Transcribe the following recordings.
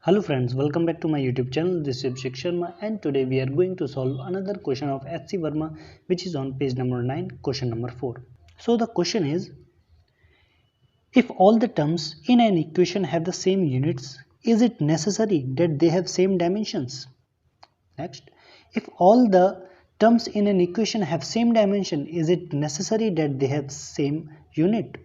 Hello friends, welcome back to my YouTube channel. This is Abhishek Sharma and today we are going to solve another question of H.C. Verma which is on page number 9, question number 4. So the question is, if all the terms in an equation have the same units, is it necessary that they have same dimensions? Next, if all the terms in an equation have same dimension, is it necessary that they have same unit?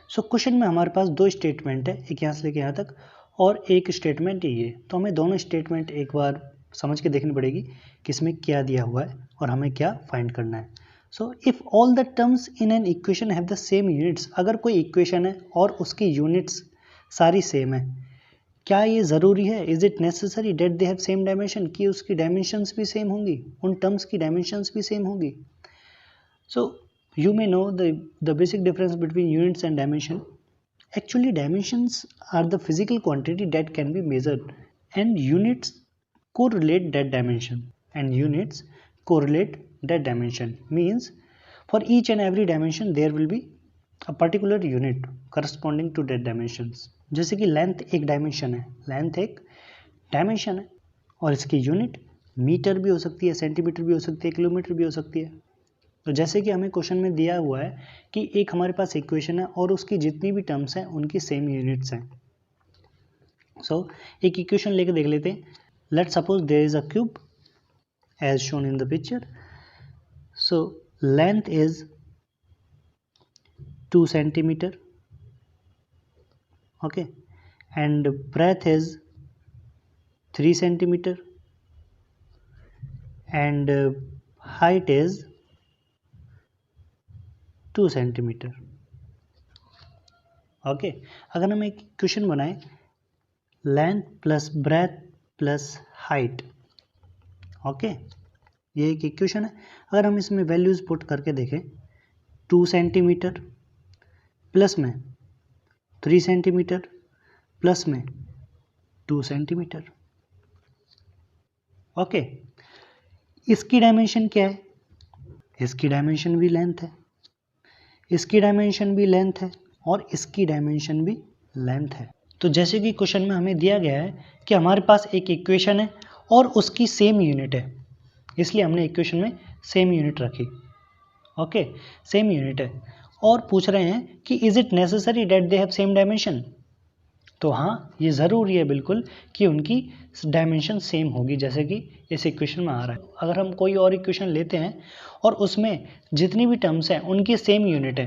So question में हमारे पास दो statement है, एक यहाँ से लेके यहाँ तक और एक स्टेटमेंट ये। तो हमें दोनों स्टेटमेंट एक बार समझ के देखनी पड़ेगी कि इसमें क्या दिया हुआ है और हमें क्या फाइंड करना है। So if all the terms in an equation have the same units, अगर कोई इक्वेशन है और उसकी यूनिट्स सारी सेम है, क्या ये ज़रूरी है? Is it necessary that they have same dimension, कि उसकी डायमेंशंस भी सेम होंगी, उन टर्म्स की डायमेंशंस भी सेम होंगी। सो you may know the basic difference between units and dimension. Actually, dimensions are the physical quantity that can be measured and units correlate that dimension. Means for each and every dimension there will be a particular unit corresponding to that dimensions. जैसे कि length एक dimension है, और इसकी unit metre भी हो सकती है, सेंटीमीटर भी हो सकती है, किलोमीटर भी हो सकती है। तो जैसे कि हमें क्वेश्चन में दिया हुआ है कि एक हमारे पास इक्वेशन है और उसकी जितनी भी टर्म्स हैं उनकी सेम यूनिट्स हैं। सो एक इक्वेशन लेके देख लेते हैं। Let suppose there is a cube as shown in the picture. So length is 2 centimetre, okay, and breadth is 3 centimetre and height is 2 centimetre. Okay, अगर हम एक इक्वेशन बनाएं length plus breadth plus height, okay, ये एक equation है। अगर हम इसमें वैल्यूज पुट करके देखें 2 सेंटीमीटर प्लस में 3 सेंटीमीटर प्लस में 2 सेंटीमीटर, ओके, इसकी डायमेंशन क्या है? इसकी डायमेंशन भी लेंथ है, इसकी डायमेंशन भी लेंथ है और इसकी डायमेंशन भी लेंथ है। तो जैसे कि क्वेश्चन में हमें दिया गया है कि हमारे पास एक इक्वेशन है और उसकी सेम यूनिट है, इसलिए हमने इक्वेशन में सेम यूनिट रखी, ओके, सेम यूनिट है, और पूछ रहे हैं कि is it necessary that they have same dimension. तो हाँ, ये ज़रूरी है बिल्कुल कि उनकी डायमेंशन सेम होगी, जैसे कि इस इक्वेशन में आ रहा है। अगर हम कोई और इक्वेशन लेते हैं और उसमें जितनी भी टर्म्स हैं उनकी सेम यूनिट है,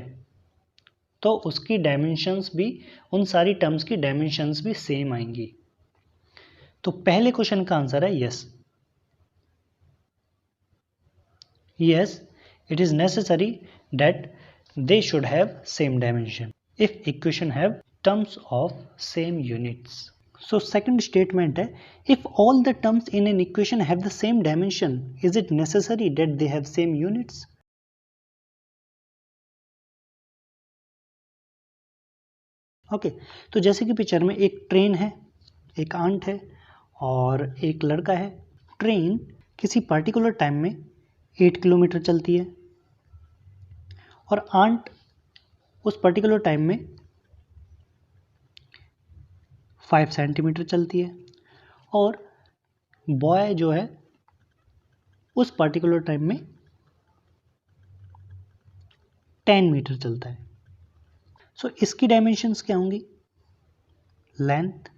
तो उसकी डायमेंशंस भी, उन सारी टर्म्स की डायमेंशंस भी सेम आएंगी। तो पहले क्वेश्चन का आंसर है yes. Yes, it is necessary that they should have same dimension if equation have terms of same units. So second statement है, if all the terms in an equation have the same dimension, is it necessary that they have same units? Okay, तो जैसे कि picture में एक train है, एक aunt है और एक लड़का है। ट्रेन किसी पर्टिकुलर टाइम में 8 किलोमीटर चलती है और आंट उस पर्टिकुलर टाइम में 5 सेंटीमीटर चलती है, और बॉय जो है उस पर्टिकुलर टाइम में 10 मीटर चलता है। सो इसकी डायमेंशंस क्या होंगी? लेंथ,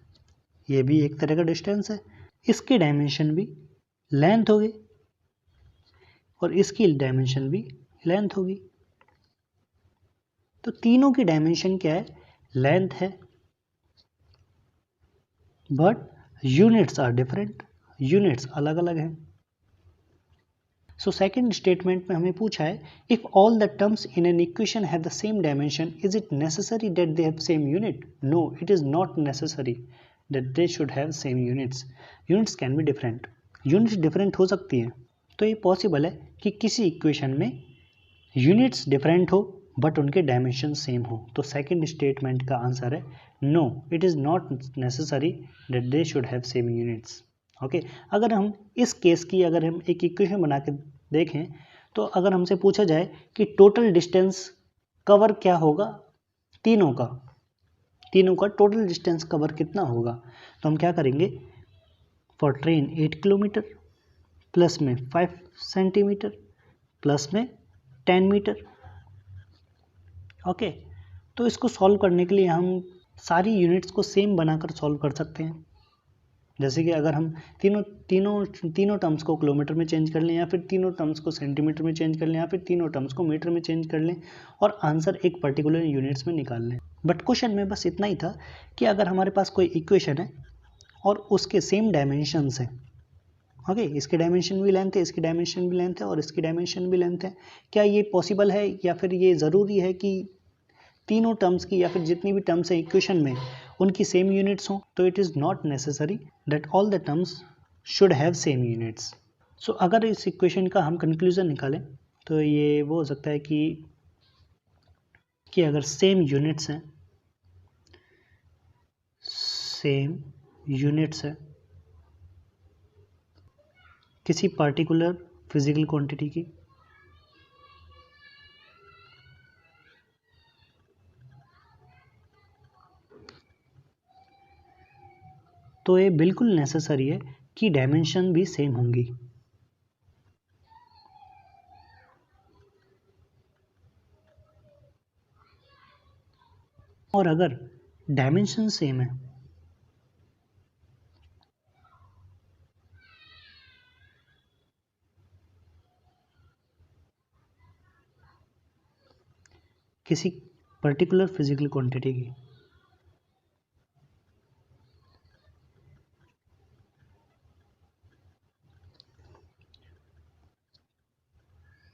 ये भी एक तरह का डिस्टेंस है, इसकी डायमेंशन भी लेंथ होगी और इसकी डायमेंशन भी लेंथ होगी। तो तीनों की डायमेंशन क्या है? लेंथ है, but units are different, units अलग अलग हैं। सो सेकेंड स्टेटमेंट में हमें पूछा है, if all the terms in an equation have the same dimension, is it necessary that they have same unit? No, it is not necessary that they should have same units. Units can be different, units different हो सकती हैं। तो ये possible है कि किसी equation में units different हो बट उनके डायमेंशन सेम हो। तो सेकेंड स्टेटमेंट का आंसर है no, it is not necessary that they should have same units. Okay, अगर हम इस केस की, अगर हम एक इक्वेशन बना के देखें, तो अगर हमसे पूछा जाए कि टोटल डिस्टेंस कवर क्या होगा तीनों का, तीनों का टोटल डिस्टेंस कवर कितना होगा। तो हम क्या करेंगे, फॉर ट्रेन 8 किलोमीटर, प्लस में 5 सेंटीमीटर, प्लस में 10 मीटर। ओके, तो इसको सॉल्व करने के लिए हम सारी यूनिट्स को सेम बनाकर सॉल्व कर सकते हैं। जैसे कि अगर हम तीनों टर्म्स को किलोमीटर में चेंज कर लें, या फिर तीनों टर्म्स को सेंटीमीटर में चेंज कर लें, या फिर तीनों टर्म्स को मीटर में चेंज कर लें और आंसर एक पर्टिकुलर यूनिट्स में निकाल लें। बट क्वेश्चन में बस इतना ही था कि अगर हमारे पास कोई इक्वेशन है और उसके सेम डायमेंशंस हैं, ओके, इसके डायमेंशन भी लेंथ है, इसकी डायमेंशन भी लेंथ है और इसकी डायमेंशन भी लेंथ है, क्या ये पॉसिबल है या फिर ये ज़रूरी है कि तीनों टर्म्स की या फिर जितनी भी टर्म्स है इक्वेशन में उनकी सेम यूनिट्स हों। तो it is not necessary that all the terms should have same units. So अगर इस इक्वेशन का हम कंक्लूजन निकालें तो ये वो हो सकता है कि अगर सेम यूनिट्स हैं, किसी पर्टिकुलर फिजिकल क्वांटिटी की, तो ये बिल्कुल नेसेसरी है कि डायमेंशन भी सेम होंगी। और अगर डायमेंशन सेम है किसी पर्टिकुलर फिजिकल क्वांटिटी की,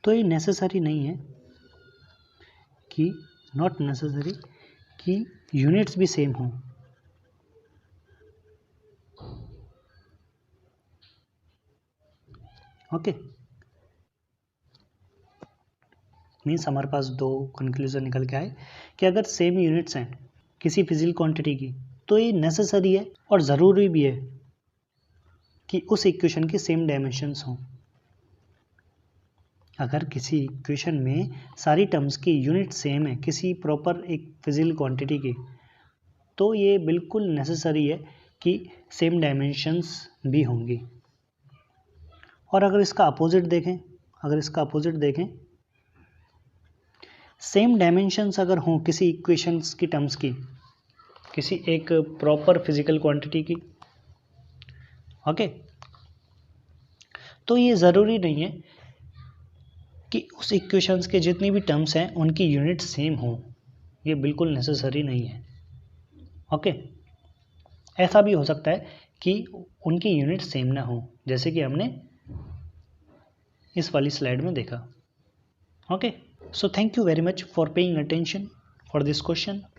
तो ये नेसेसरी नहीं है कि नॉट नेसेसरी कि यूनिट्स भी सेम हों। ओके, मीन्स हमारे पास दो कंक्लूजन निकल के आए कि अगर सेम यूनिट्स हैं किसी फिजिकल क्वांटिटी की तो ये नेसेसरी है और ज़रूरी भी है कि उस इक्वेशन की सेम डायमेंशंस हों। अगर किसी इक्वेशन में सारी टर्म्स की यूनिट सेम है किसी प्रॉपर एक फिजिकल क्वांटिटी की, तो ये बिल्कुल नेसेसरी है कि सेम डायमेंशंस भी होंगी। और अगर इसका अपोजिट देखें, सेम डायमेंशंस अगर हों किसी इक्वेशंस की टर्म्स की, किसी एक प्रॉपर फिजिकल क्वांटिटी की, ओके, तो ये ज़रूरी नहीं है कि उस इक्वेशंस के जितनी भी टर्म्स हैं उनकी यूनिट सेम हो। ये बिल्कुल नेसेसरी नहीं है। ओके, ऐसा भी हो सकता है कि उनकी यूनिट सेम ना हो, जैसे कि हमने इस वाली स्लाइड में देखा। Okay, so thank you very much for paying attention for this question.